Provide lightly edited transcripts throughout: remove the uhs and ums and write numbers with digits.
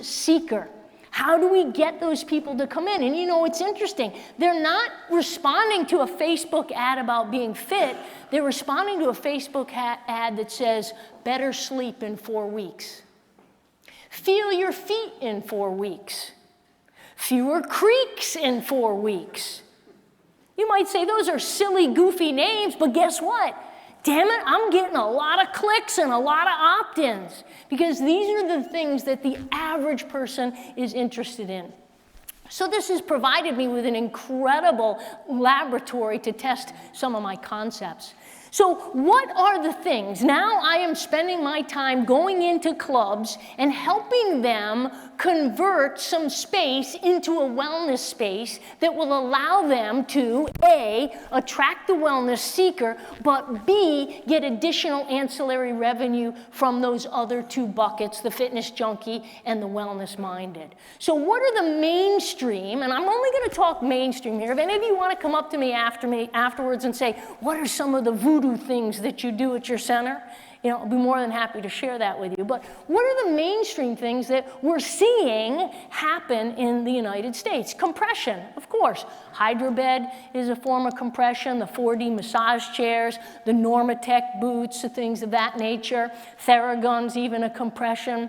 seeker. How do we get those people to come in? And you know, it's interesting. They're not responding to a Facebook ad about being fit. They're responding to a Facebook ad that says, better sleep in 4 weeks. Feel your feet in 4 weeks. Fewer creaks in 4 weeks. You might say those are silly, goofy names, but guess what? Damn it, I'm getting a lot of clicks and a lot of opt-ins because these are the things that the average person is interested in. So this has provided me with an incredible laboratory to test some of my concepts. So what are the things? Now I am spending my time going into clubs and helping them convert some space into a wellness space that will allow them to, A, attract the wellness seeker, but B, get additional ancillary revenue from those other two buckets, the fitness junkie and the wellness minded. So what are the mainstream, and I'm only going to talk mainstream here. If any of you want to come up to me afterwards and say, what are some of the voodoo things that you do at your center? You know, I'll be more than happy to share that with you. But what are the mainstream things that we're seeing happen in the United States? Compression, of course. Hydrobed is a form of compression, the 4D massage chairs, the Normatec boots, the things of that nature. Theragun's even a compression.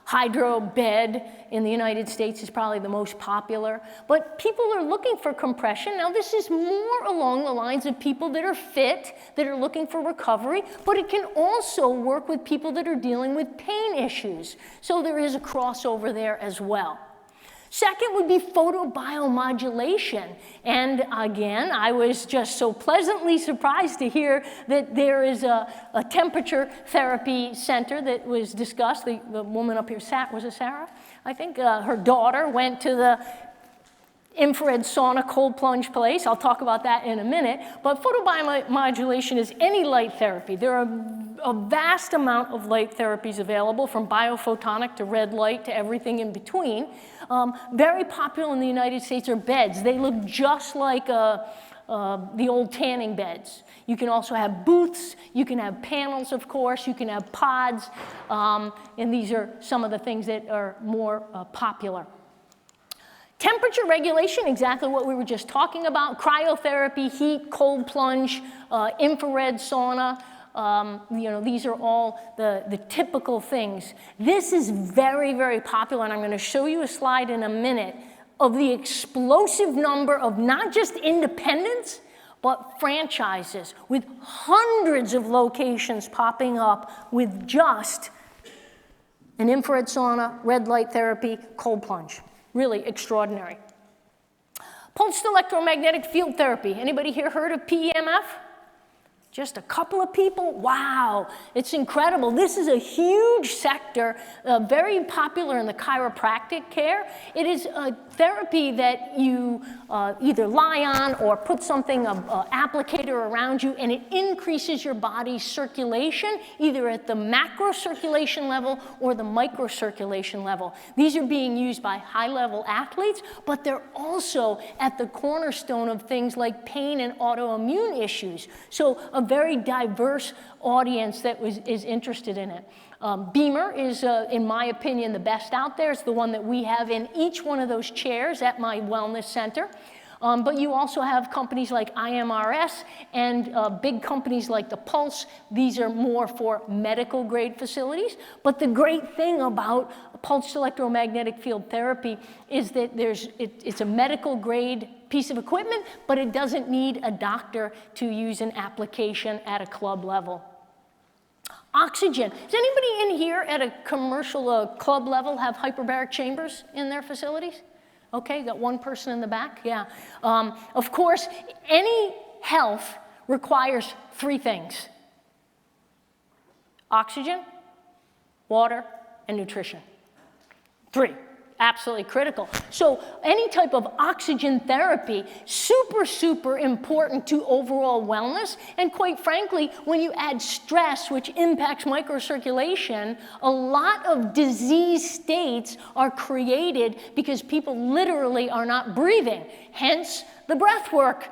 Hydro bed in the United States is probably the most popular. But people are looking for compression. Now, this is more along the lines of people that are fit, that are looking for recovery, but it can also work with people that are dealing with pain issues. So there is a crossover there as well. Second would be photobiomodulation. And again, I was just so pleasantly surprised to hear that there is a temperature therapy center that was discussed. The woman up here, was it Sarah? I think her daughter went to the infrared sauna cold plunge place. I'll talk about that in a minute. But photobiomodulation is any light therapy. There are a vast amount of light therapies available, from biophotonic to red light to everything in between. Very popular in the United States are beds. They look just like the old tanning beds. You can also have booths. You can have panels, of course. You can have pods. And these are some of the things that are more popular. Temperature regulation, exactly what we were just talking about. Cryotherapy, heat, cold plunge, infrared sauna. You know, these are all the typical things. This is very, very popular, and I'm going to show you a slide in a minute of the explosive number of not just independents, but franchises with hundreds of locations popping up with just an infrared sauna, red light therapy, cold plunge. Really extraordinary. Pulsed electromagnetic field therapy. Anybody here heard of PEMF? Just a couple of people? Wow, it's incredible. This is a huge sector, very popular in the chiropractic care. It is a therapy that you either lie on or put something, applicator around you, and it increases your body's circulation, either at the macro circulation level or the micro circulation level. These are being used by high-level athletes, but they're also at the cornerstone of things like pain and autoimmune issues. So a very diverse audience that is interested in it. Beamer is, in my opinion, the best out there. It's the one that we have in each one of those chairs at my wellness center. But you also have companies like IMRS and big companies like the Pulse. These are more for medical grade facilities. But the great thing about pulsed electromagnetic field therapy is that it's a medical grade piece of equipment, but it doesn't need a doctor to use an application at a club level. Oxygen. Does anybody in here at a commercial club level have hyperbaric chambers in their facilities? Okay, got one person in the back, yeah. Of course, any health requires three things: oxygen, water, and nutrition. Three, absolutely critical. So any type of oxygen therapy, super, super important to overall wellness. And quite frankly, when you add stress, which impacts microcirculation, a lot of disease states are created because people literally are not breathing. Hence, the breath work,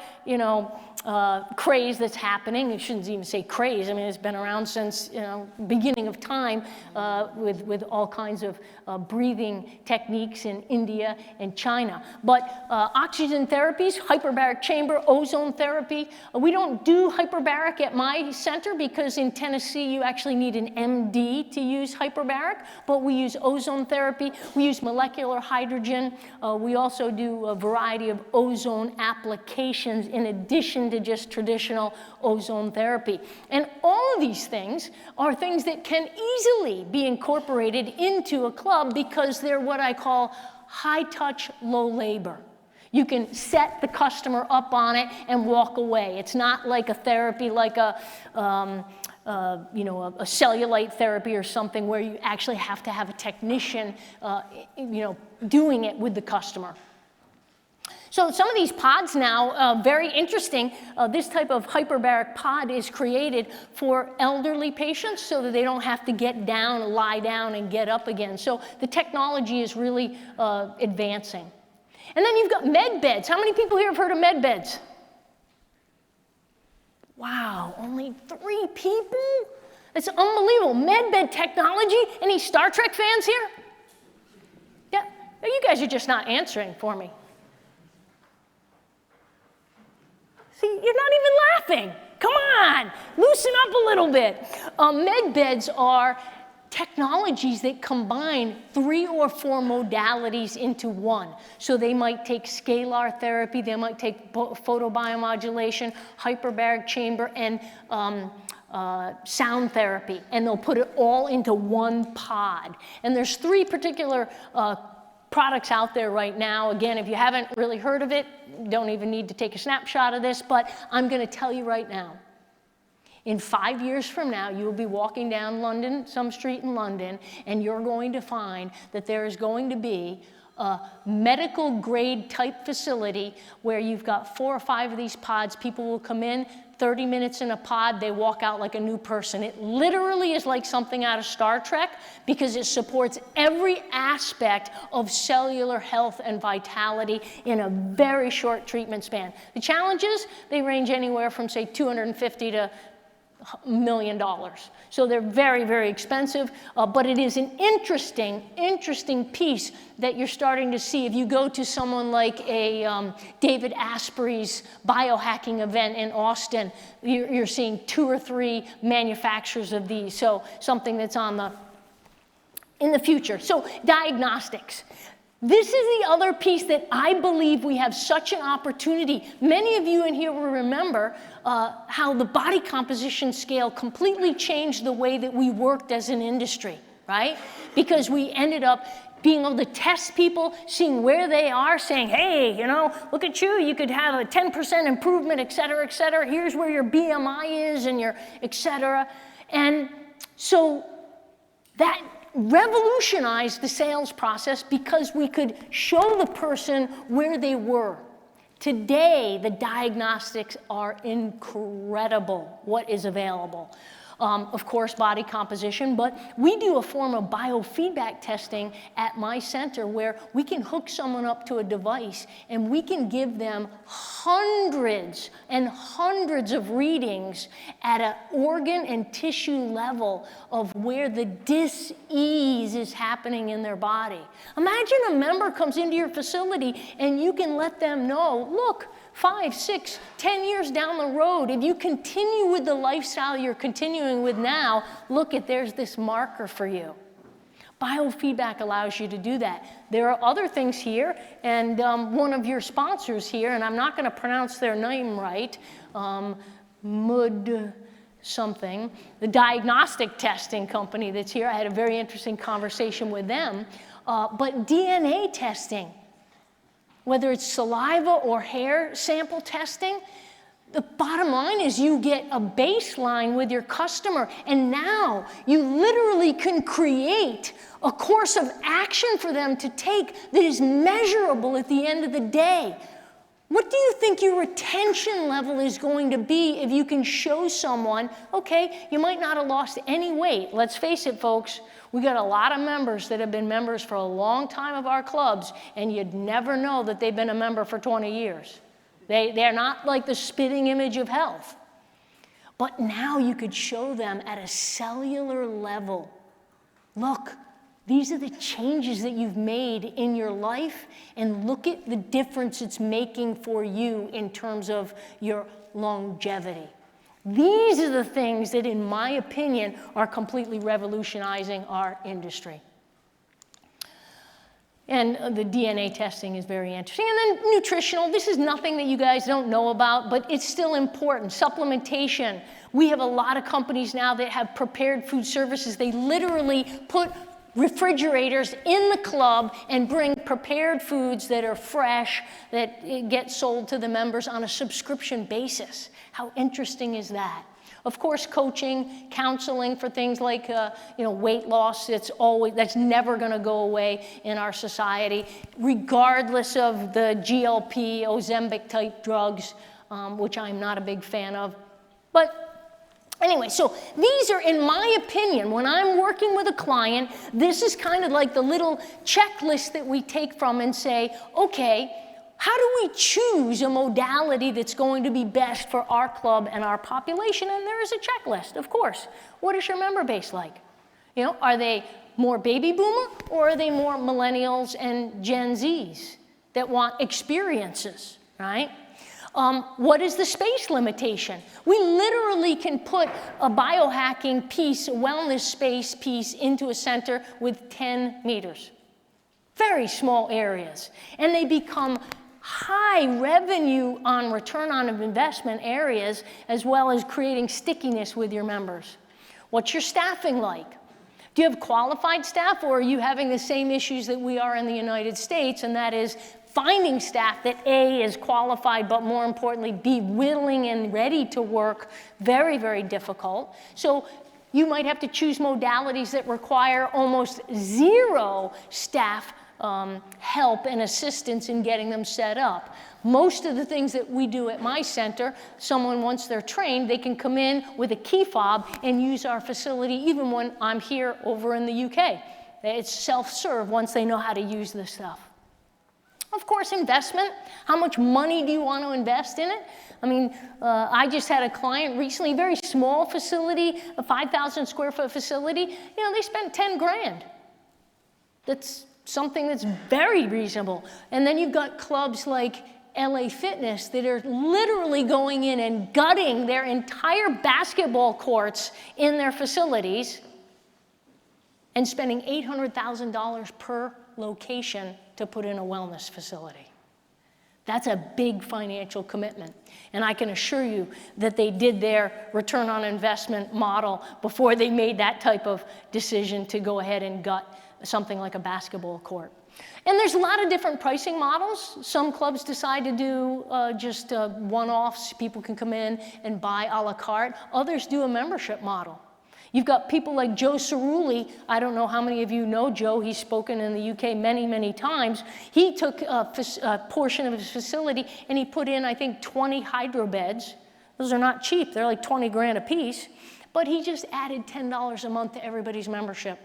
craze that's happening. You shouldn't even say craze. I mean, it's been around since, beginning of time with all kinds of breathing techniques in India and China. But oxygen therapies, hyperbaric chamber, ozone therapy. We don't do hyperbaric at my center because in Tennessee you actually need an MD to use hyperbaric, but we use ozone therapy. We use molecular hydrogen. We also do a variety of ozone applications in addition to just traditional ozone therapy. And all of these things are things that can easily be incorporated into a club because they're what I call high touch, low labor. You can set the customer up on it and walk away. It's not like a therapy like a cellulite therapy or something where you actually have to have a technician, doing it with the customer. So some of these pods now, very interesting. This type of hyperbaric pod is created for elderly patients so that they don't have to get down, lie down, and get up again. So the technology is really advancing. And then you've got med beds. How many people here have heard of med beds? Wow, only 3 people? That's unbelievable. Med bed technology. Any Star Trek fans here? Yeah, you guys are just not answering for me. See, you're not even laughing. Come on, loosen up a little bit. Med beds are technologies that combine 3 or 4 modalities into one. So they might take scalar therapy, they might take photobiomodulation, hyperbaric chamber, and sound therapy, and they'll put it all into one pod. And there's 3 particular products out there right now. Again, if you haven't really heard of it, you don't even need to take a snapshot of this, but I'm going to tell you right now. In 5 years from now, you will be walking down London, some street in London, and you're going to find that there is going to be a medical grade type facility where you've got 4 or 5 of these pods. People will come in, 30 minutes in a pod, they walk out like a new person. It literally is like something out of Star Trek because it supports every aspect of cellular health and vitality in a very short treatment span. The challenges, they range anywhere from, say, $250 to $1 million. So they're very, very expensive, but it is an interesting piece that you're starting to see. If you go to someone like a David Asprey's biohacking event in Austin, you're seeing 2 or 3 manufacturers of these. So something that's in the future. So diagnostics. This is the other piece that I believe we have such an opportunity. Many of you in here will remember how the body composition scale completely changed the way that we worked as an industry, right? Because we ended up being able to test people, seeing where they are, saying, hey, look at you, you could have a 10% improvement, et cetera, here's where your BMI is and your et cetera. And so that revolutionized the sales process because we could show the person where they were. Today, the diagnostics are incredible, what is available. Of course, body composition, but we do a form of biofeedback testing at my center where we can hook someone up to a device and we can give them hundreds and hundreds of readings at an organ and tissue level of where the dis-ease is happening in their body. Imagine a member comes into your facility and you can let them know, look, 5, 6, 10 years down the road, if you continue with the lifestyle you're continuing with now, there's this marker for you. Biofeedback allows you to do that. There are other things here, and one of your sponsors here, and I'm not going to pronounce their name right, Mud something, the diagnostic testing company that's here. I had a very interesting conversation with them, but DNA testing. Whether it's saliva or hair sample testing, the bottom line is you get a baseline with your customer, and now you literally can create a course of action for them to take that is measurable at the end of the day. What do you think your retention level is going to be if you can show someone, okay, you might not have lost any weight. Let's face it, folks. We got a lot of members that have been members for a long time of our clubs, and you'd never know that they've been a member for 20 years. They're not like the spitting image of health. But now you could show them at a cellular level, look, these are the changes that you've made in your life, and look at the difference it's making for you in terms of your longevity. These are the things that, in my opinion, are completely revolutionizing our industry. And the DNA testing is very interesting. And then nutritional, this is nothing that you guys don't know about, but it's still important. Supplementation. We have a lot of companies now that have prepared food services. They literally put refrigerators in the club and bring prepared foods that are fresh, that get sold to the members on a subscription basis. How interesting is that? Of course, coaching, counseling for things like weight loss, that's never going to go away in our society, regardless of the GLP, Ozempic type drugs, which I'm not a big fan of. But anyway, so these are, in my opinion, when I'm working with a client, this is kind of like the little checklist that we take from and say, okay, how do we choose a modality that's going to be best for our club and our population? And there is a checklist, of course. What is your member base like? Are they more baby boomer, or are they more millennials and Gen Zs that want experiences, right? What is the space limitation? We literally can put a biohacking piece, a wellness space piece into a center with 10 meters. Very small areas. And they become high revenue on return on investment areas, as well as creating stickiness with your members. What's your staffing like? Do you have qualified staff, or are you having the same issues that we are in the United States, and that is finding staff that A, is qualified, but more importantly, B, willing and ready to work? Very, very difficult. So you might have to choose modalities that require almost zero staff help and assistance in getting them set up. Most of the things that we do at my center, once they're trained, they can come in with a key fob and use our facility even when I'm here over in the UK. It's self-serve once they know how to use this stuff. Of course, investment. How much money do you want to invest in it? I mean, I just had a client recently, a very small facility, a 5,000 square foot facility. They spent 10 grand. That's something that's very reasonable. And then you've got clubs like LA Fitness that are literally going in and gutting their entire basketball courts in their facilities and spending $800,000 per location to put in a wellness facility. That's a big financial commitment. And I can assure you that they did their return on investment model before they made that type of decision to go ahead and gut something like a basketball court. And there's a lot of different pricing models. Some clubs decide to do just one-offs. People can come in and buy a la carte. Others do a membership model. You've got people like Joe Cerulli. I don't know how many of you know Joe. He's spoken in the UK many, many times. He took a portion of his facility and he put in, I think, 20 hydro beds. Those are not cheap. They're like 20 grand a piece. But he just added $10 a month to everybody's membership.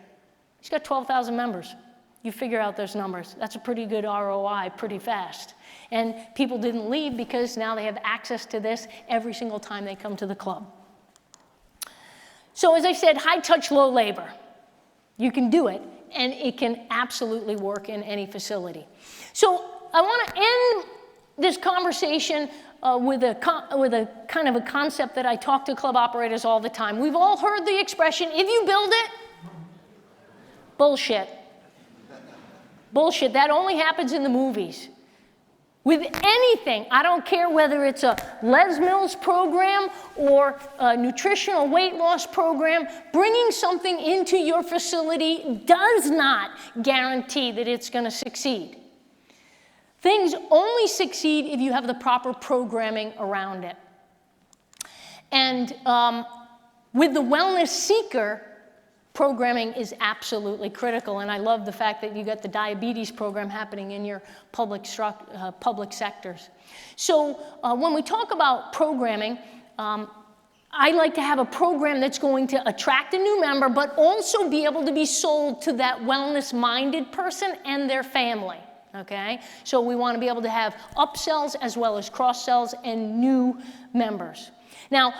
He's got 12,000 members. You figure out those numbers. That's a pretty good ROI pretty fast. And people didn't leave because now they have access to this every single time they come to the club. So as I said, high touch, low labor. You can do it, and it can absolutely work in any facility. So I want to end this conversation with a kind of a concept that I talk to club operators all the time. We've all heard the expression, if you build it, bullshit. Bullshit. That only happens in the movies. With anything, I don't care whether it's a Les Mills program or a nutritional weight loss program, bringing something into your facility does not guarantee that it's going to succeed. Things only succeed if you have the proper programming around it. And with the wellness seeker, programming is absolutely critical, and I love the fact that you got the diabetes program happening in your public sectors. So when we talk about programming, I like to have a program that's going to attract a new member, but also be able to be sold to that wellness-minded person and their family. okay? So we want to be able to have upsells as well as cross-sells and new members. Now,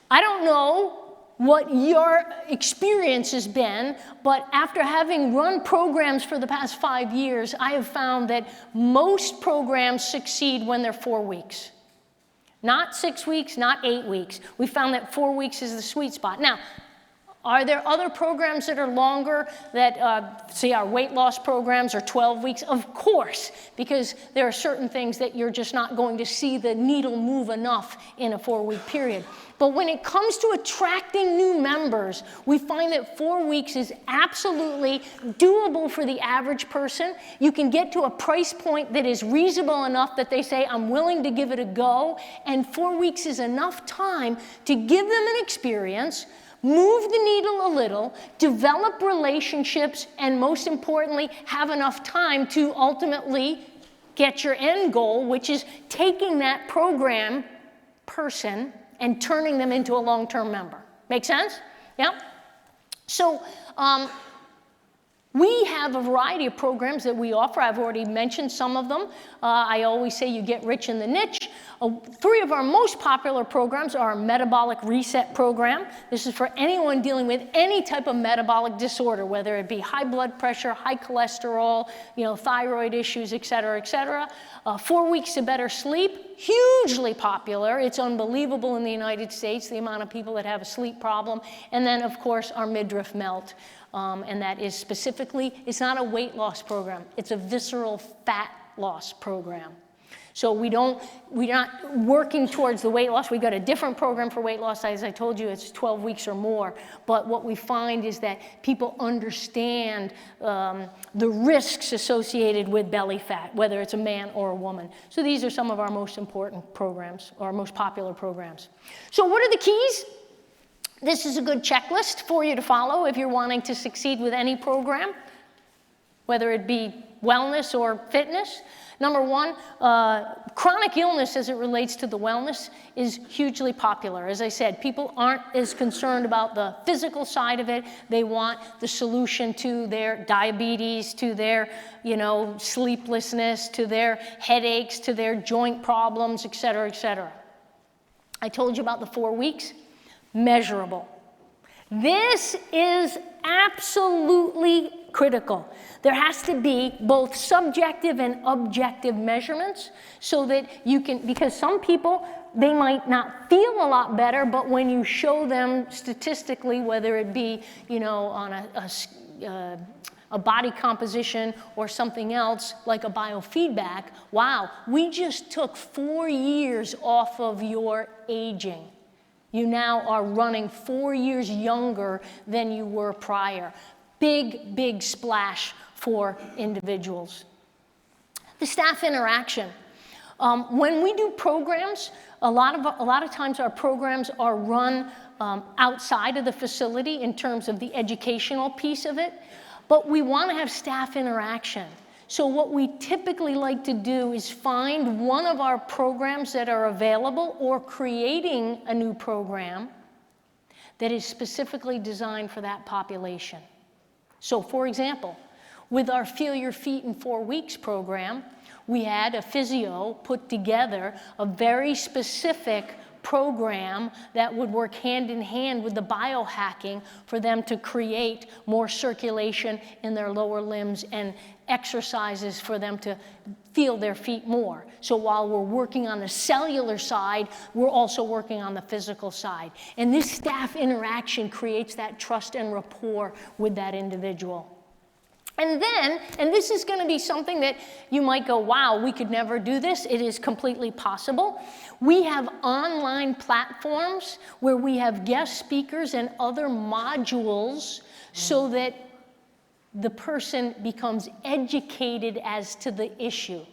I don't know what your experience has been, but after having run programs for the past 5 years, I have found that most programs succeed when they're 4 weeks. Not 6 weeks, not 8 weeks. We found that 4 weeks is the sweet spot. Now, are there other programs that are longer that, say our weight loss programs are 12 weeks? Of course, because there are certain things that you're just not going to see the needle move enough in a 4-week period. But when it comes to attracting new members, we find that 4 weeks is absolutely doable for the average person. You can get to a price point that is reasonable enough that they say, I'm willing to give it a go, and 4 weeks is enough time to give them an experience, move the needle a little, develop relationships, and most importantly, have enough time to ultimately get your end goal, which is taking that program person and turning them into a long-term member. Make sense? Yeah? So we have a variety of programs that we offer. I've already mentioned some of them. I always say you get rich in the niche. 3 of our most popular programs are our Metabolic Reset program. This is for anyone dealing with any type of metabolic disorder, whether it be high blood pressure, high cholesterol, thyroid issues, et cetera, et cetera. 4 weeks to better sleep, hugely popular. It's unbelievable in the United States, the amount of people that have a sleep problem. And then, of course, our Midriff Melt. And that is specifically, it's not a weight loss program. It's a visceral fat loss program. So we're not working towards the weight loss. We've got a different program for weight loss. As I told you, it's 12 weeks or more. But what we find is that people understand the risks associated with belly fat, whether it's a man or a woman. So these are some of our most important programs, or our most popular programs. So what are the keys? This is a good checklist for you to follow if you're wanting to succeed with any program, whether it be wellness or fitness. Number 1, chronic illness as it relates to the wellness is hugely popular. As I said, people aren't as concerned about the physical side of it. They want the solution to their diabetes, to their, sleeplessness, to their headaches, to their joint problems, et cetera, et cetera. I told you about the 4 weeks. Measurable. This is absolutely critical. There has to be both subjective and objective measurements so that you can, because some people, they might not feel a lot better, but when you show them statistically, whether it be, on a body composition or something else like a biofeedback, wow, we just took 4 years off of your aging. You now are running 4 years younger than you were prior. Big, big splash for individuals. The staff interaction. When we do programs, a lot of times our programs are run outside of the facility in terms of the educational piece of it, but we want to have staff interaction. So what we typically like to do is find one of our programs that are available or creating a new program that is specifically designed for that population. So for example, with our Feel Your Feet in 4 Weeks program, we had a physio put together a very specific program that would work hand in hand with the biohacking for them to create more circulation in their lower limbs and exercises for them to feel their feet more. So while we're working on the cellular side, we're also working on the physical side. And this staff interaction creates that trust and rapport with that individual. And then, and this is going to be something that you might go, wow, we could never do this. It is completely possible. We have online platforms where we have guest speakers and other modules so that the person becomes educated as to the issue,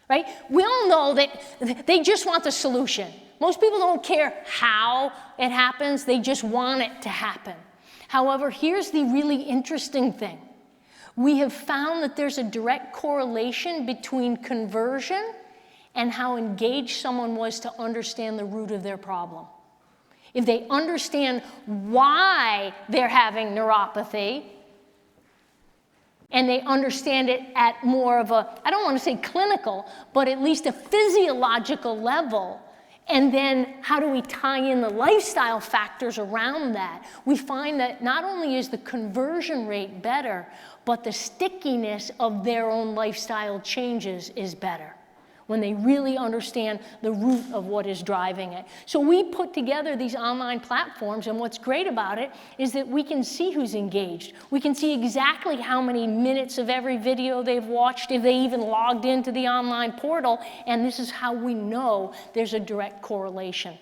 right? We all know that they just want the solution. Most people don't care how it happens. They just want it to happen. However, here's the really interesting thing. We have found that there's a direct correlation between conversion and how engaged someone was to understand the root of their problem. If they understand why they're having neuropathy, and they understand it at more of a, I don't want to say clinical, but at least a physiological level. And then how do we tie in the lifestyle factors around that? We find that not only is the conversion rate better, but the stickiness of their own lifestyle changes is better when they really understand the root of what is driving it. So we put together these online platforms, and what's great about it is that we can see who's engaged. We can see exactly how many minutes of every video they've watched, if they even logged into the online portal, and this is how we know there's a direct correlation.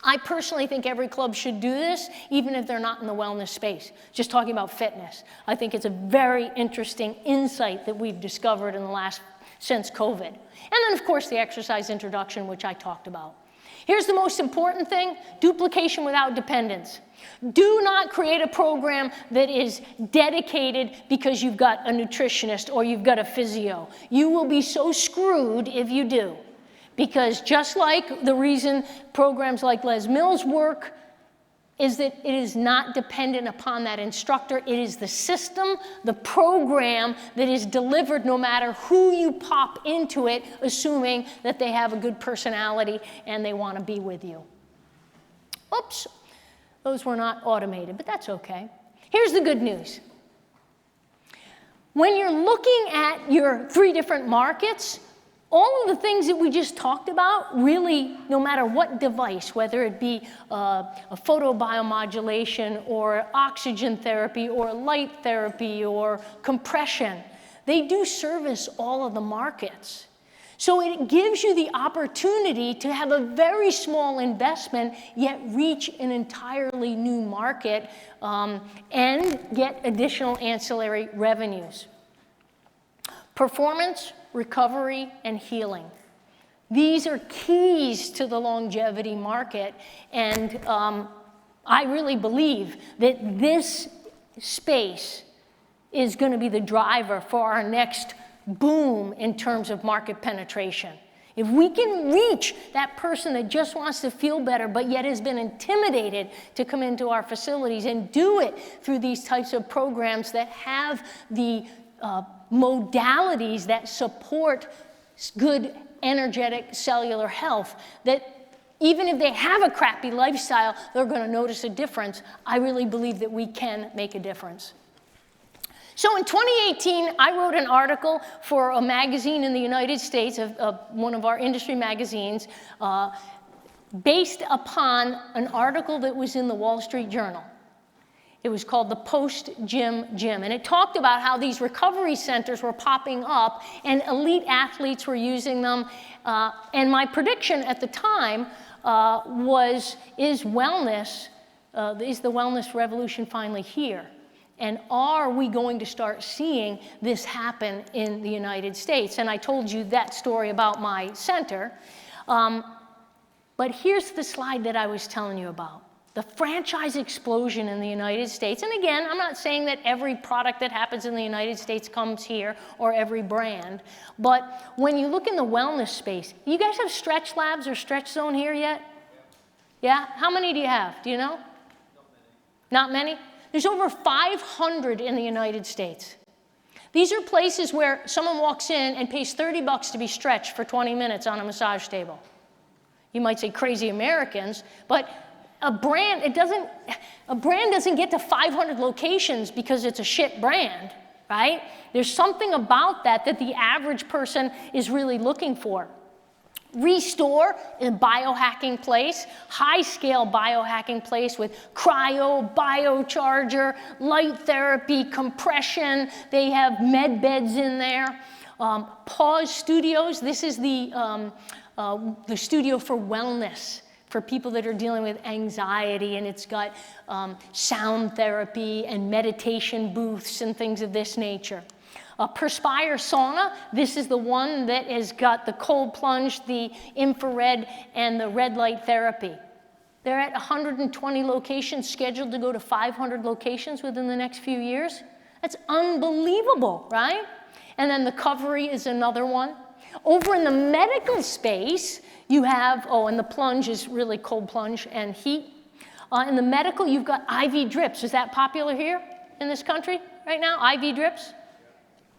I personally think every club should do this, even if they're not in the wellness space. Just talking about fitness. I think it's a very interesting insight that we've discovered in the last since COVID. And then, of course, the exercise introduction, which I talked about. Here's the most important thing: duplication without dependence. Do not create a program that is dedicated because you've got a nutritionist or you've got a physio. You will be so screwed if you do. Because just like the reason programs like Les Mills work is that it is not dependent upon that instructor. It is the system, the program that is delivered no matter who you pop into it, assuming that they have a good personality and they want to be with you. Oops, those were not automated, but that's okay. Here's the good news. When you're looking at your 3 different markets, all of the things that we just talked about, really, no matter what device, whether it be a photobiomodulation or oxygen therapy or light therapy or compression, they do service all of the markets. So it gives you the opportunity to have a very small investment, yet reach an entirely new market and get additional ancillary revenues. Performance, recovery, and healing. These are keys to the longevity market, and I really believe that this space is going to be the driver for our next boom in terms of market penetration. If we can reach that person that just wants to feel better but yet has been intimidated to come into our facilities and do it through these types of programs that have the modalities that support good energetic cellular health, that even if they have a crappy lifestyle, they're going to notice a difference. I really believe that we can make a difference. So in 2018, I wrote an article for a magazine in the United States, one of our industry magazines, based upon an article that was in the Wall Street Journal. It was called the Post-Gym Gym, and it talked about how these recovery centers were popping up and elite athletes were using them. And my prediction at the time was, is the wellness revolution finally here? And are we going to start seeing this happen in the United States? And I told you that story about my center. But here's the slide that I was telling you about. The franchise explosion in the United States. And again, I'm not saying that every product that happens in the United States comes here, or every brand. But when you look in the wellness space, you guys have Stretch Labs or Stretch Zone here yet? Yeah? How many do you have? Do you know? Not many? There's over 500 in the United States. These are places where someone walks in and pays $30 to be stretched for 20 minutes on a massage table. You might say crazy Americans, but a brand doesn't get to 500 locations because it's a shit brand, right? There's something about that the average person is really looking for. Restore is a biohacking place, high-scale biohacking place with cryo, biocharger, light therapy, compression. They have med beds in there. Pause Studios, this is the studio for wellness, for people that are dealing with anxiety, and it's got sound therapy and meditation booths and things of this nature. Perspire Sauna, this is the one that has got the cold plunge, the infrared, and the red light therapy. They're at 120 locations, scheduled to go to 500 locations within the next few years. That's unbelievable, right? And then the Covery is another one. Over in the medical space, you have, and the plunge is really cold plunge and heat. In the medical, you've got IV drips. Is that popular here in this country right now, IV drips?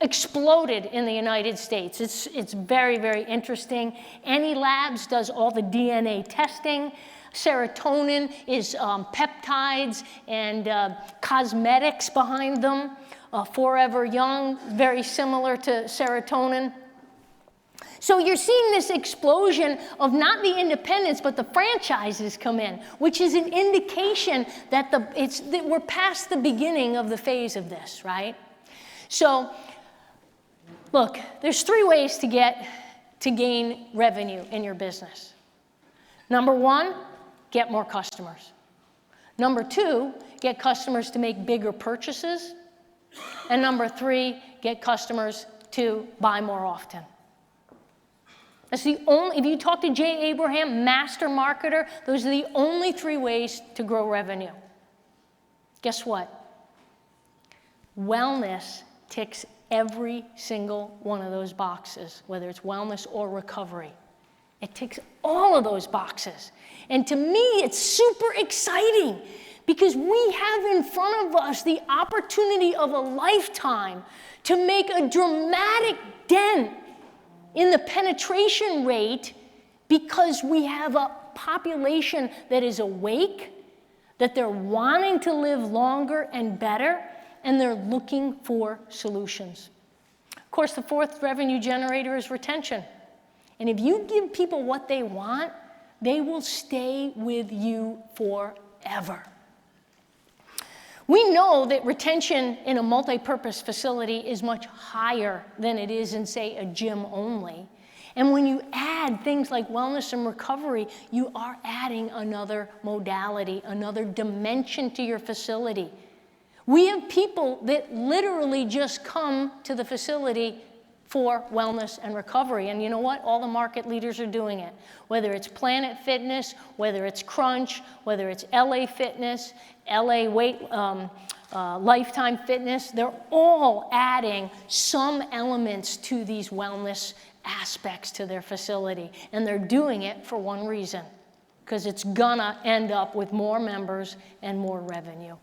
exploded in the United States. It's very, very interesting. Any Labs does all the DNA testing. Serotonin is peptides and cosmetics behind them. Forever Young, very similar to serotonin. So you're seeing this explosion of not the independents, but the franchises come in, which is an indication that we're past the beginning of the phase of this, right? So, look, there's 3 ways to gain revenue in your business. Number 1, get more customers. Number 2, get customers to make bigger purchases. And number 3, get customers to buy more often. That's the only, if you talk to Jay Abraham, master marketer, those are the only 3 ways to grow revenue. Guess what? Wellness ticks every single one of those boxes, whether it's wellness or recovery. It ticks all of those boxes. And to me, it's super exciting because we have in front of us the opportunity of a lifetime to make a dramatic dent in the penetration rate because we have a population that is awake, that they're wanting to live longer and better, and they're looking for solutions. Of course, the 4th revenue generator is retention. And if you give people what they want, they will stay with you forever. We know that retention in a multi-purpose facility is much higher than it is in, say, a gym only. And when you add things like wellness and recovery, you are adding another modality, another dimension to your facility. We have people that literally just come to the facility for wellness and recovery. And you know what? All the market leaders are doing it. Whether it's Planet Fitness, whether it's Crunch, whether it's LA Fitness, LA Lifetime Fitness, they're all adding some elements to these wellness aspects to their facility. And they're doing it for one reason, because it's gonna end up with more members and more revenue.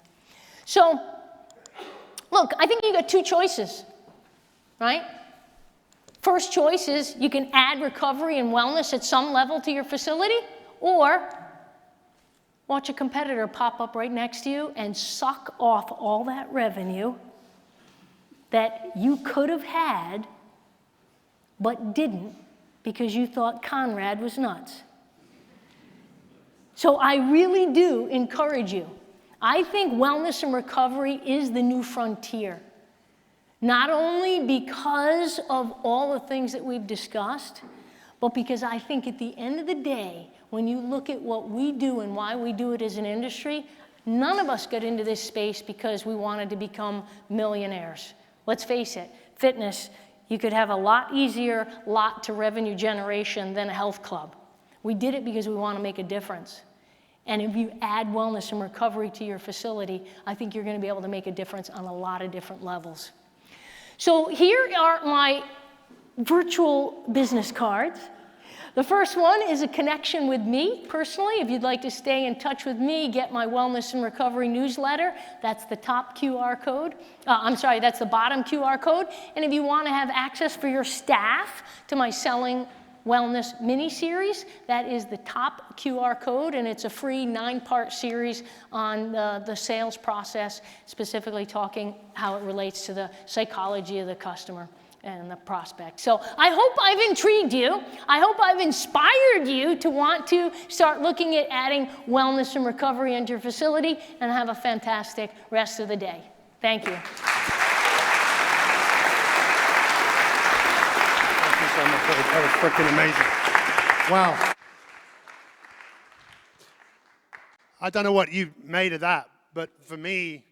So, look, I think you got 2 choices, right? First choice is you can add recovery and wellness at some level to your facility, or watch a competitor pop up right next to you and suck off all that revenue that you could have had but didn't because you thought Conrad was nuts. So I really do encourage you. I think wellness and recovery is the new frontier. Not only because of all the things that we've discussed, but because I think at the end of the day, when you look at what we do and why we do it as an industry, none of us got into this space because we wanted to become millionaires. Let's face it, fitness, you could have a lot easier lot to revenue generation than a health club. We did it because we want to make a difference. And if you add wellness and recovery to your facility, I think you're going to be able to make a difference on a lot of different levels. So here are my virtual business cards. The first one is a connection with me personally. If you'd like to stay in touch with me, get my Wellness and Recovery newsletter. That's the top QR code. That's the bottom QR code. And if you want to have access for your staff to my Selling Wellness mini-series, that is the top QR code, and it's a free 9-part series on the sales process, specifically talking how it relates to the psychology of the customer and the prospect. So I hope I've intrigued you. I hope I've inspired you to want to start looking at adding wellness and recovery into your facility, and have a fantastic rest of the day. Thank you. That was freaking amazing. Wow. I don't know what you made of that, but for me,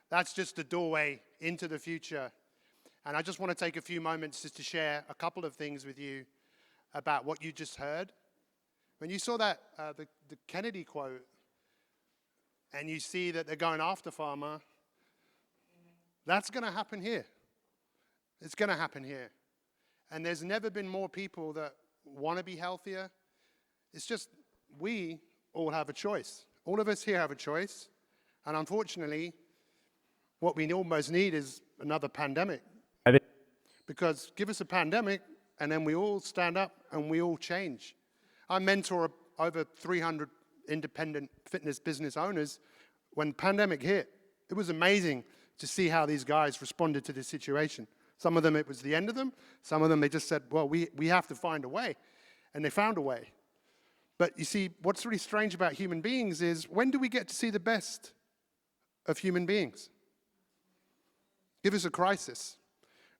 that's just the doorway into the future. And I just want to take a few moments just to share a couple of things with you about what you just heard. When you saw that, the Kennedy quote, and you see that they're going after pharma, that's going to happen here. It's going to happen here. And there's never been more people that want to be healthier. It's just, we all have a choice. All of us here have a choice. And unfortunately, what we almost need is another pandemic. Because give us a pandemic, and then we all stand up and we all change. I mentor over 300 independent fitness business owners. When the pandemic hit, it was amazing to see how these guys responded to the situation. Some of them, it was the end of them. Some of them, they just said, well, we have to find a way. And they found a way. But you see, what's really strange about human beings is, when do we get to see the best of human beings? Give us a crisis.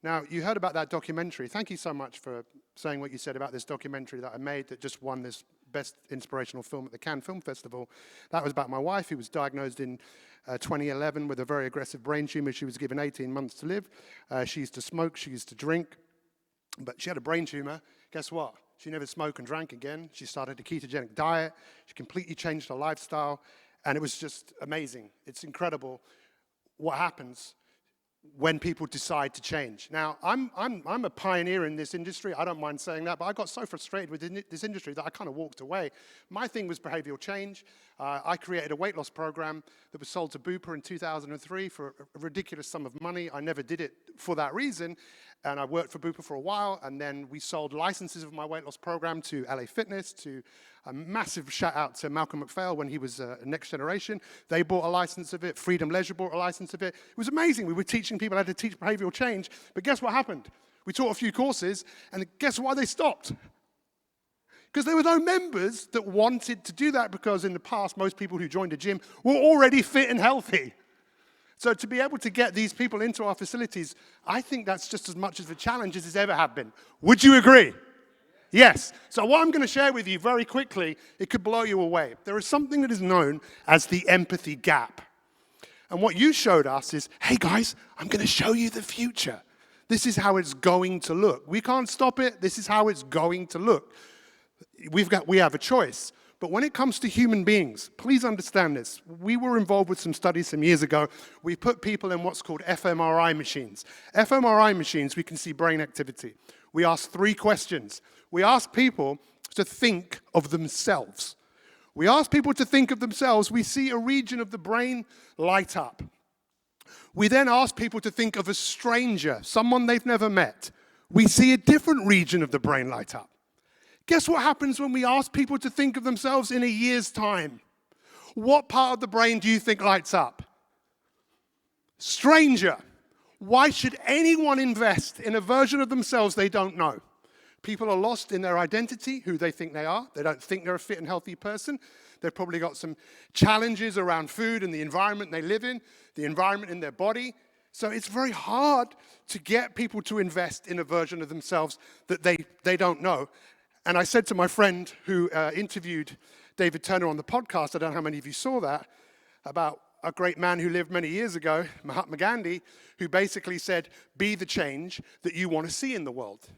Now, you heard about that documentary. Thank you so much for saying what you said about this documentary that I made that just won this Best Inspirational Film at the Cannes Film Festival. That was about my wife, who was diagnosed in 2011 with a very aggressive brain tumor. She was given 18 months to live. She used to smoke, she used to drink, but she had a brain tumor. Guess what? She never smoked and drank again. She started a ketogenic diet. She completely changed her lifestyle, and it was just amazing. It's incredible what happens when people decide to change. Now, I'm a pioneer in this industry. I don't mind saying that, but I got so frustrated with this industry that I kind of walked away. My thing was behavioral change. I created a weight loss program that was sold to Bupa in 2003 for a ridiculous sum of money. I never did it for that reason, and I worked for Bupa for a while, and then we sold licenses of my weight loss program to LA Fitness, to a massive shout out to Malcolm McPhail when he was Next Generation. They bought a license of it. Freedom Leisure bought a license of it. It was amazing. We were teaching people how to teach behavioral change, but guess what happened? We taught a few courses, and guess why they stopped? Because there were no members that wanted to do that, because in the past, most people who joined a gym were already fit and healthy. So to be able to get these people into our facilities, I think that's just as much of a challenge as it's ever have been. Would you agree? Yes. So what I'm going to share with you very quickly, it could blow you away. There is something that is known as the empathy gap. And what you showed us is, hey guys, I'm going to show you the future. This is how it's going to look. We can't stop it. This is how it's going to look. We have a choice. But when it comes to human beings, please understand this. We were involved with some studies some years ago. We put people in what's called fMRI machines. fMRI machines, we can see brain activity. We ask 3 questions. We ask people to think of themselves. We ask people to think of themselves. We see a region of the brain light up. We then ask people to think of a stranger, someone they've never met. We see a different region of the brain light up. Guess what happens when we ask people to think of themselves in a year's time? What part of the brain do you think lights up? Stranger. Why should anyone invest in a version of themselves they don't know? People are lost in their identity, who they think they are. They don't think they're a fit and healthy person. They've probably got some challenges around food and the environment they live in, the environment in their body. So it's very hard to get people to invest in a version of themselves that they don't know. And I said to my friend who interviewed David Turner on the podcast, I don't know how many of you saw that, about a great man who lived many years ago, Mahatma Gandhi, who basically said, be the change that you want to see in the world.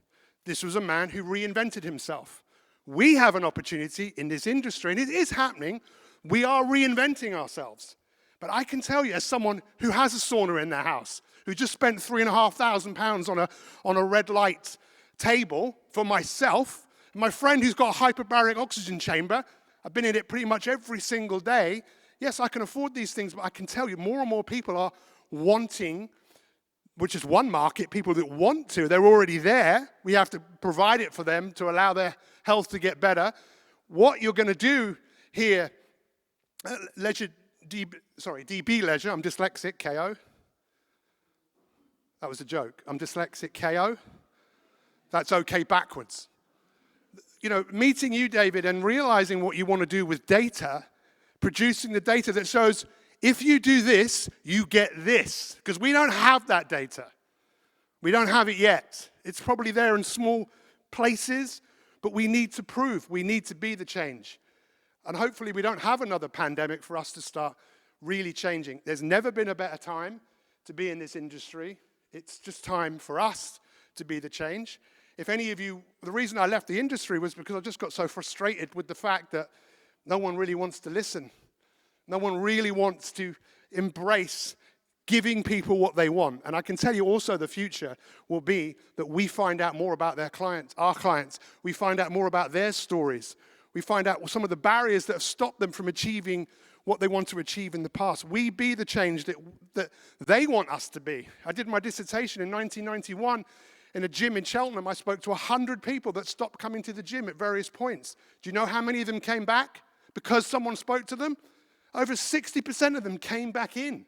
This was a man who reinvented himself. We have an opportunity in this industry, and it is happening. We are reinventing ourselves. But I can tell you, as someone who has a sauna in their house, who just spent £3,500 on a red light table for myself, my friend who's got a hyperbaric oxygen chamber, I've been in it pretty much every single day. Yes, I can afford these things, but I can tell you more and more people are wanting, which is one market, people that want to. They're already there. We have to provide it for them to allow their health to get better. What you're going to do here, DB Leisure, I'm dyslexic, KO. That was a joke. I'm dyslexic, KO. That's okay backwards. You know, meeting you, David, and realizing what you want to do with data, producing the data that shows if you do this, you get this. Because we don't have that data. We don't have it yet. It's probably there in small places, but we need to prove. We need to be the change. And hopefully we don't have another pandemic for us to start really changing. There's never been a better time to be in this industry. It's just time for us to be the change. If any of you, the reason I left the industry was because I just got so frustrated with the fact that no one really wants to listen. No one really wants to embrace giving people what they want. And I can tell you also the future will be that we find out more about their clients, our clients. We find out more about their stories. We find out some of the barriers that have stopped them from achieving what they want to achieve in the past. We be the change that they want us to be. I did my dissertation in 1991, In a gym in Cheltenham, I spoke to 100 people that stopped coming to the gym at various points. Do you know how many of them came back because someone spoke to them? Over 60% of them came back in.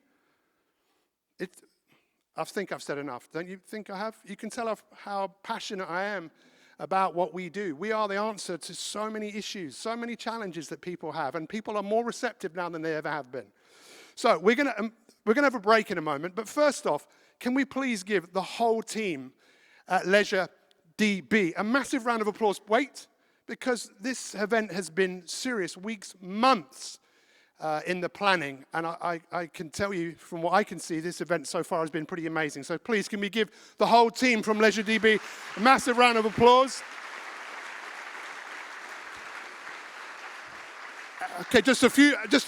I think I've said enough. Don't you think I have? You can tell how passionate I am about what we do. We are the answer to so many issues, so many challenges that people have, and people are more receptive now than they ever have been. So we're gonna have a break in a moment, but first off, can we please give the whole team at Leisure DB a massive round of applause? Wait, because this event has been serious, weeks, months in the planning, and I can tell you from what I can see, this event so far has been pretty amazing. So please, can we give the whole team from Leisure DB a massive round of applause? Okay, just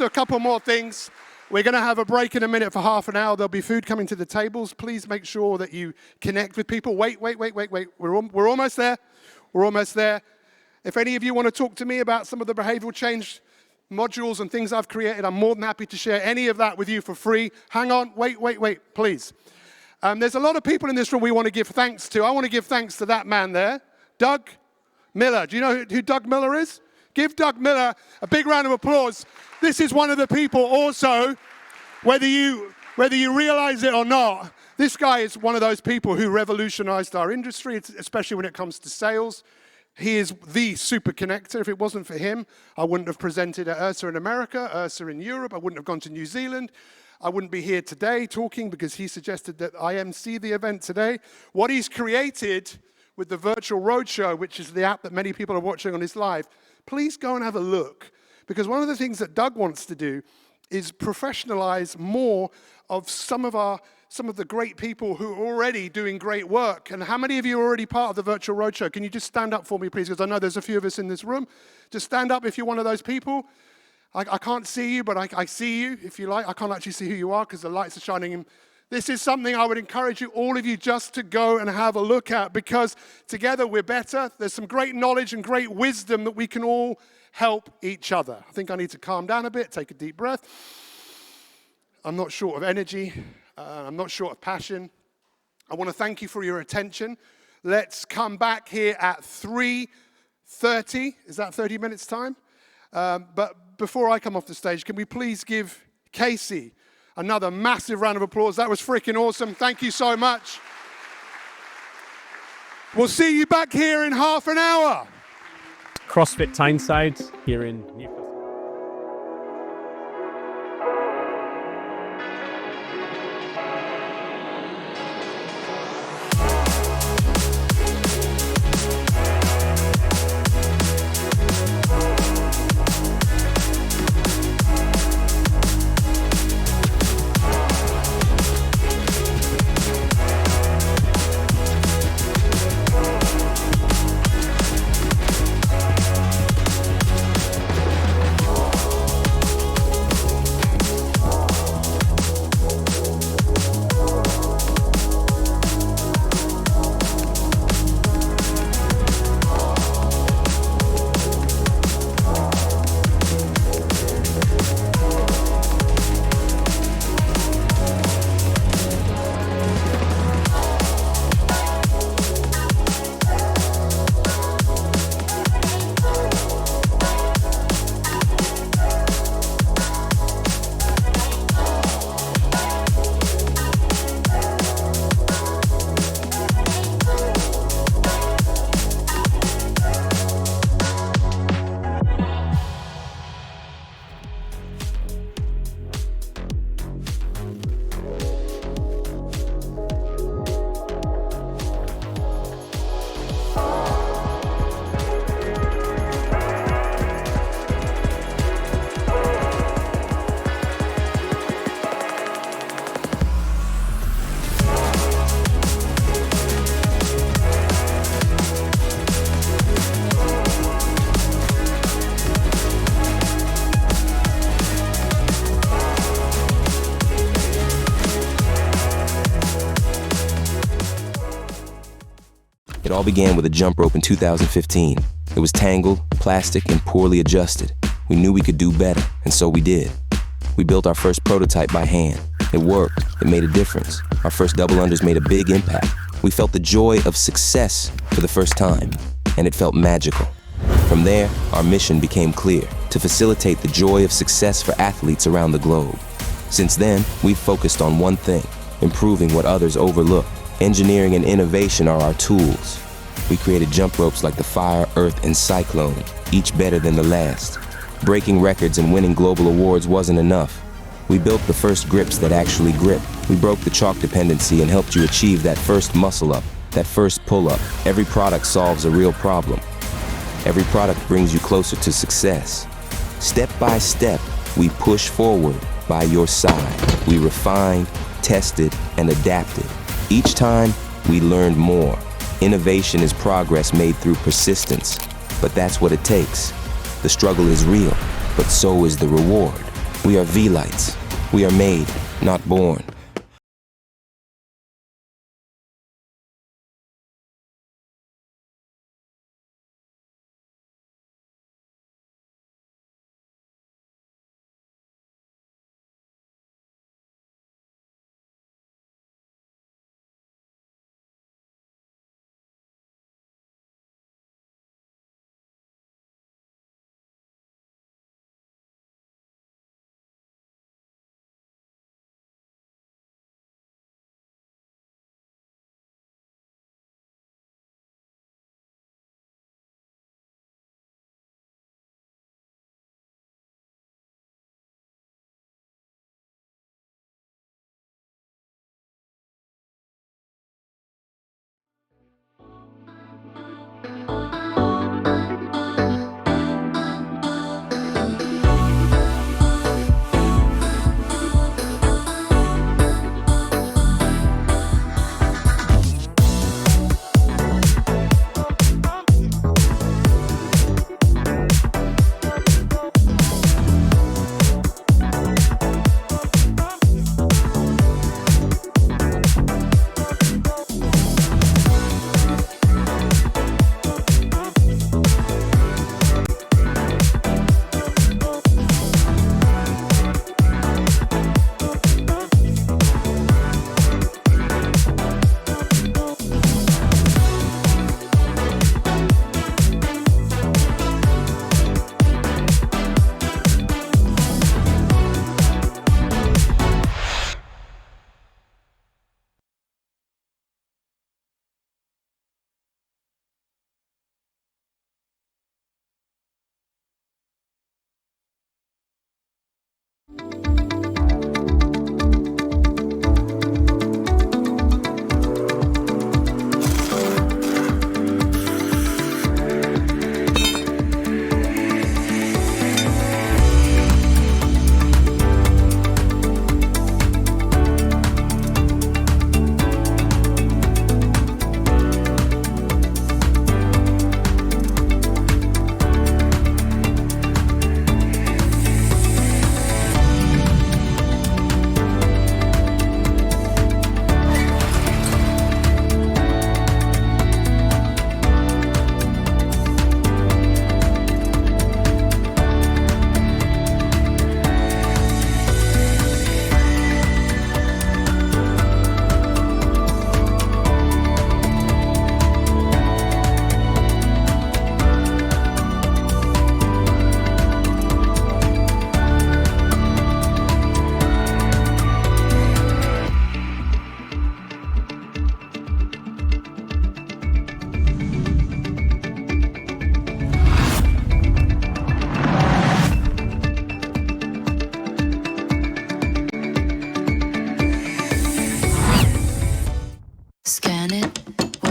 a couple more things. We're going to have a break in a minute for half an hour. There'll be food coming to the tables. Please make sure that you connect with people. Wait. We're almost there. We're almost there. If any of you want to talk to me about some of the behavioral change modules and things I've created, I'm more than happy to share any of that with you for free. Hang on, wait, please. There's a lot of people in this room we want to give thanks to. I want to give thanks to that man there, Doug Miller. Do you know who Doug Miller is? Give Doug Miller a big round of applause. This is one of the people also, whether you realize it or not, this guy is one of those people who revolutionized our industry, especially when it comes to sales. He is the super connector. If it wasn't for him, I wouldn't have presented at URSA in America, URSA in Europe. I wouldn't have gone to New Zealand. I wouldn't be here today talking because he suggested that I MC the event today. What he's created with the Virtual Roadshow, which is the app that many people are watching on this live, please go and have a look. Because one of the things that Doug wants to do is professionalize more of some of the great people who are already doing great work. And how many of you are already part of the Virtual Roadshow? Can you just stand up for me, please? Because I know there's a few of us in this room. Just stand up if you're one of those people. I can't see you, but I see you, if you like. I can't actually see who you are because the lights are shining in. This is something I would encourage you, all of you, just to go and have a look at, because together we're better. There's some great knowledge and great wisdom that we can all help each other. I think I need to calm down a bit, take a deep breath. I'm not short of energy. I'm not short of passion. I want to thank you for your attention. Let's come back here at 3:30. Is that 30 minutes time? But before I come off the stage, can we please give Casey another massive round of applause? That was freaking awesome. Thank you so much. We'll see you back here in half an hour. CrossFit Tyneside here in Newcastle. It all began with a jump rope in 2015. It was tangled, plastic, and poorly adjusted. We knew we could do better, and so we did. We built our first prototype by hand. It worked. It made a difference. Our first double unders made a big impact. We We felt the joy of success for the first time, and it felt magical. From there, our mission became clear: to facilitate the joy of success for athletes around the globe. Since then, we've focused on one thing: improving what others overlook. Engineering and innovation are our tools. We created jump ropes like the Fire, Earth, and Cyclone, each better than the last. Breaking records and winning global awards wasn't enough. We built the first grips that actually grip. We broke the chalk dependency and helped you achieve that first muscle up, that first pull up. Every product solves a real problem. Every product brings you closer to success. Step by step, we push forward by your side. We refined, tested, and adapted. Each time, we learned more. Innovation is progress made through persistence, but that's what it takes. The struggle is real, but so is the reward. We are V-Lights. We are made, not born.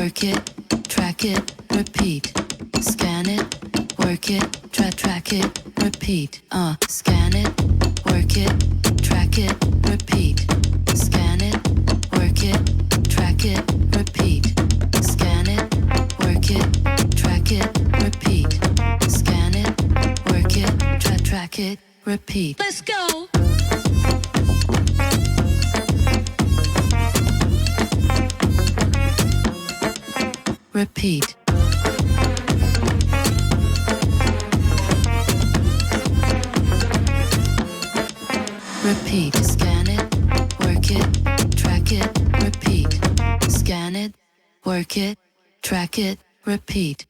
work it, track it, repeat. Scan it, work it, track it, repeat. Scan it, work it, track it, repeat. Scan it, work it, track it, repeat. Scan it, work it, track it, repeat. Scan it, work it, track it, repeat. Let's go. Repeat. Repeat. Scan it, work it, track it, repeat. Scan it, work it, track it, repeat.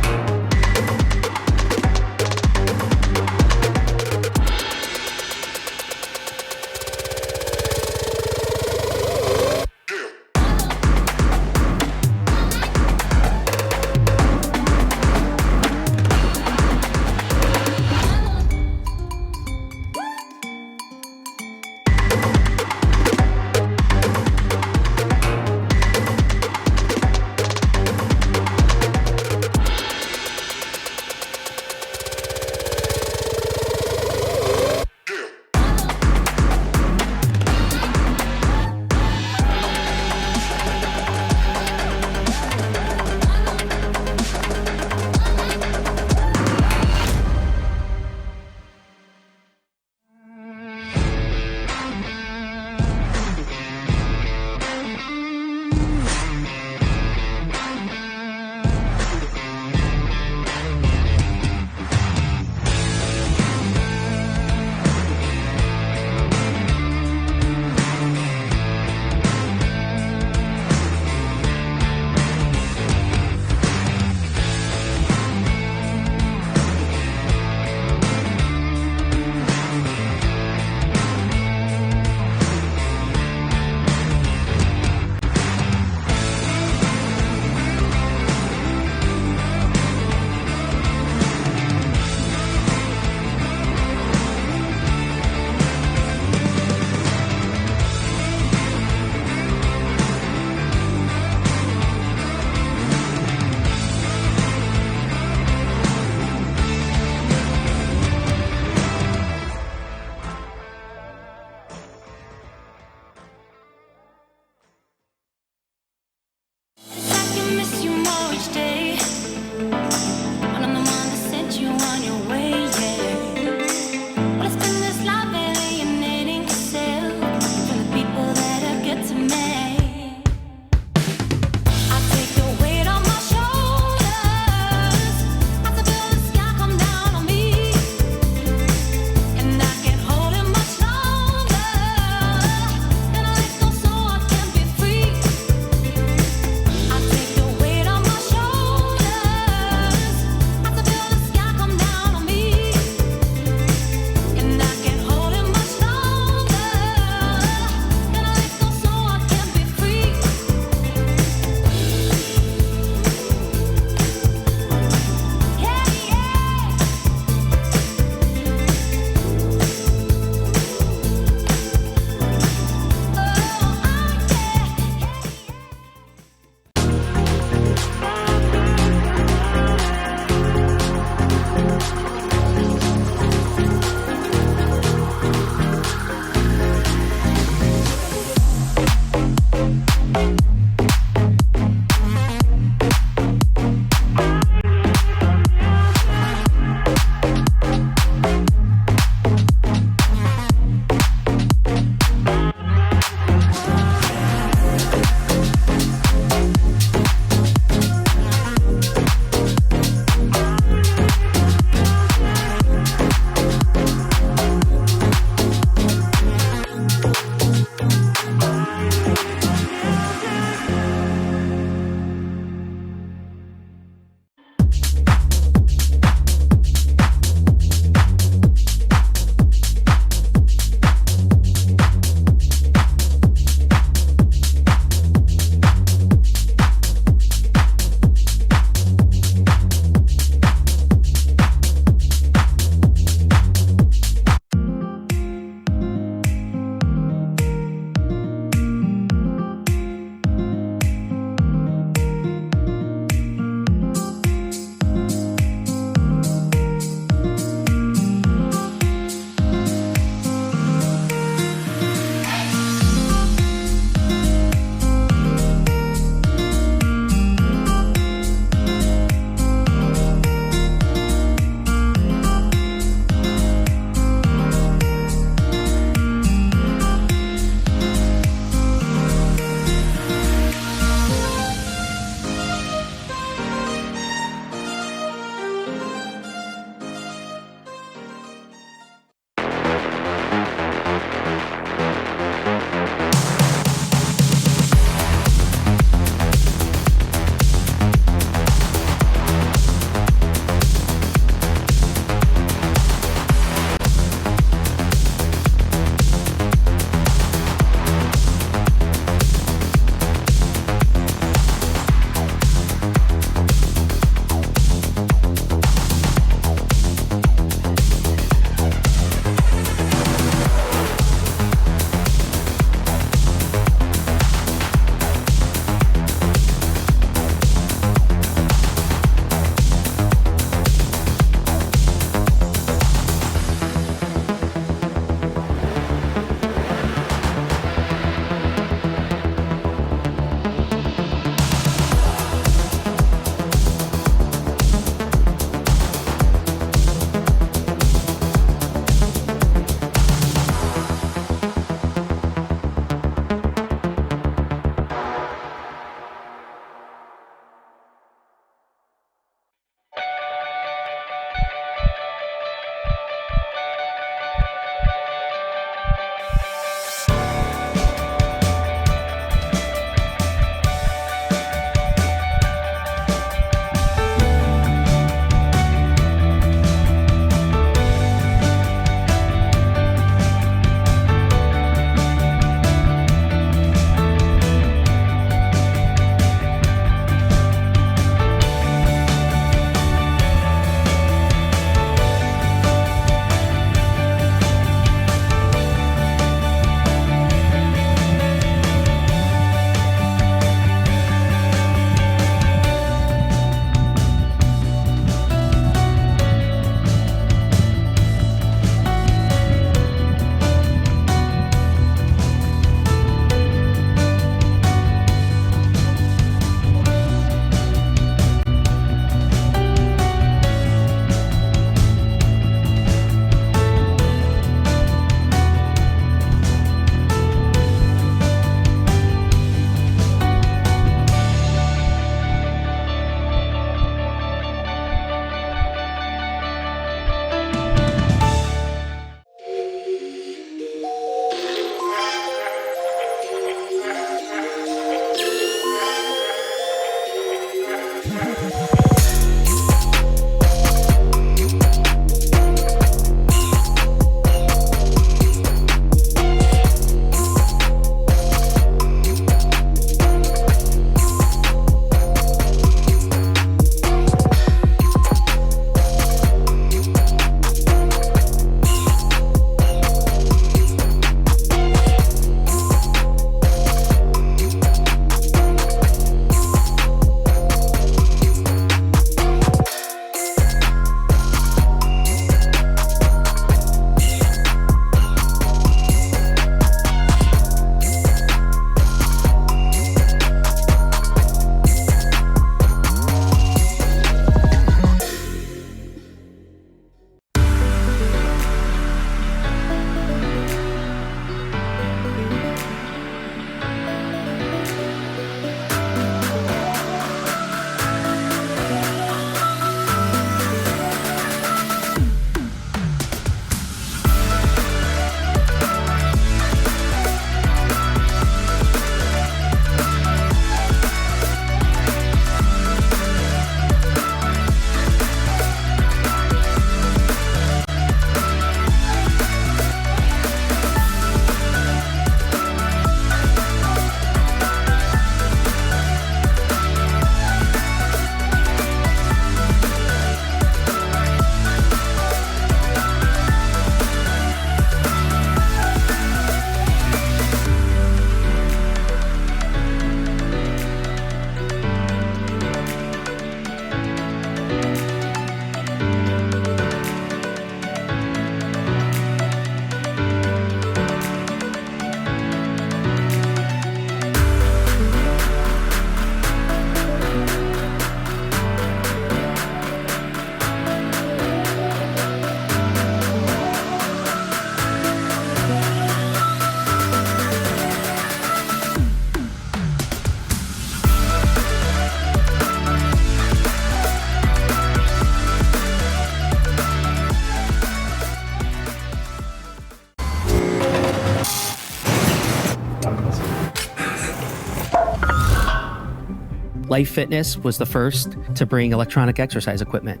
Life Fitness was the first to bring electronic exercise equipment.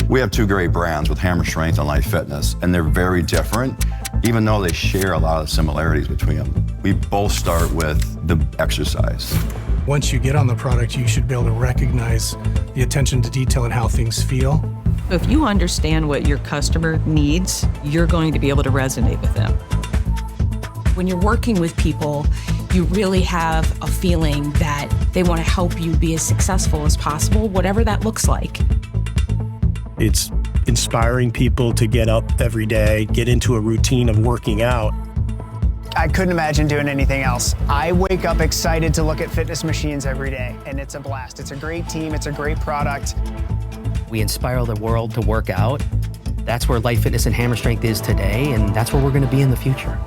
We have two great brands with Hammer Strength and Life Fitness, and they're very different, even though they share a lot of similarities between them. We both start with the exercise. Once you get on the product, you should be able to recognize the attention to detail and how things feel. If you understand what your customer needs, you're going to be able to resonate with them. When you're working with people, you really have a feeling that they want to help you be as successful as possible, whatever that looks like. It's inspiring people to get up every day, get into a routine of working out. I couldn't imagine doing anything else. I wake up excited to look at fitness machines every day, and it's a blast. It's a great team, it's a great product. We inspire the world to work out. That's where Life Fitness and Hammer Strength is today, and that's where we're going to be in the future.